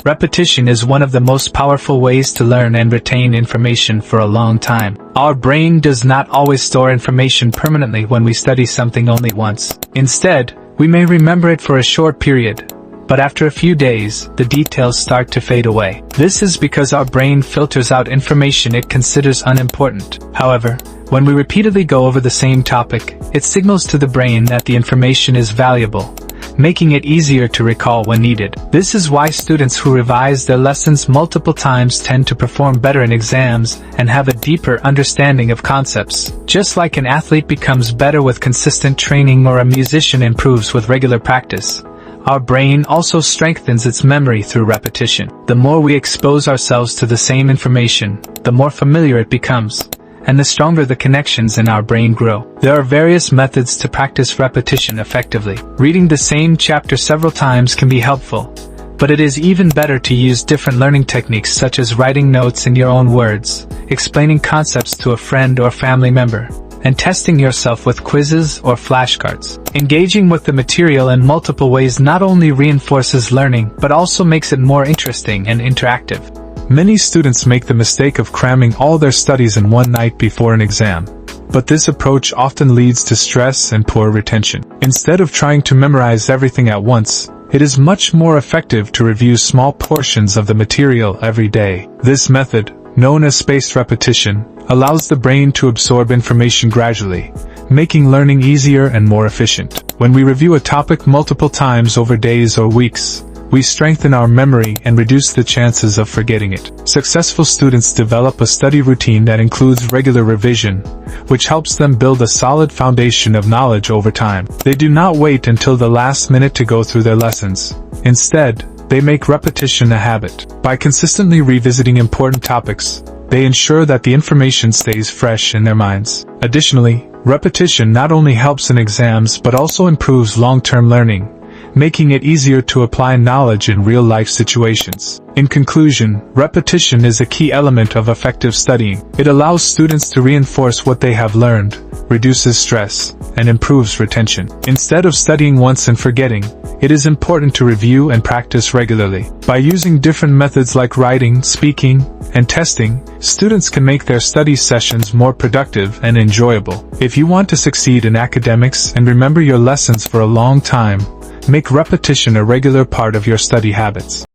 Repetition is one of the most powerful ways to learn and retain information for a long time. Our brain does not always store information permanently when we study something only once. Instead, we may remember it for a short period, but after a few days, the details start to fade away. This is because our brain filters out information it considers unimportant. However, when we repeatedly go over the same topic, it signals to the brain that the information is valuable, making it easier to recall when needed. This is why students who revise their lessons multiple times tend to perform better in exams and have a deeper understanding of concepts. Just like an athlete becomes better with consistent training or a musician improves with regular practice, our brain also strengthens its memory through repetition. The more we expose ourselves to the same information, the more familiar it becomes, and the stronger the connections in our brain grow. There are various methods to practice repetition effectively. Reading the same chapter several times can be helpful, but it is even better to use different learning techniques such as writing notes in your own words, explaining concepts to a friend or family member, and testing yourself with quizzes or flashcards. Engaging with the material in multiple ways not only reinforces learning but also makes it more interesting and interactive. Many students make the mistake of cramming all their studies in one night before an exam, but this approach often leads to stress and poor retention. Instead of trying to memorize everything at once, it is much more effective to review small portions of the material every day. This method, known as spaced repetition, allows the brain to absorb information gradually, making learning easier and more efficient. When we review a topic multiple times over days or weeks, we strengthen our memory and reduce the chances of forgetting it. Successful students develop a study routine that includes regular revision, which helps them build a solid foundation of knowledge over time. They do not wait until the last minute to go through their lessons. Instead, they make repetition a habit. By consistently revisiting important topics, they ensure that the information stays fresh in their minds. Additionally, repetition not only helps in exams but also improves long-term learning, making it easier to apply knowledge in real-life situations. In conclusion, repetition is a key element of effective studying. It allows students to reinforce what they have learned, reduces stress, and improves retention. Instead of studying once and forgetting, it is important to review and practice regularly. By using different methods like writing, speaking, and testing, students can make their study sessions more productive and enjoyable. If you want to succeed in academics and remember your lessons for a long time, make repetition a regular part of your study habits.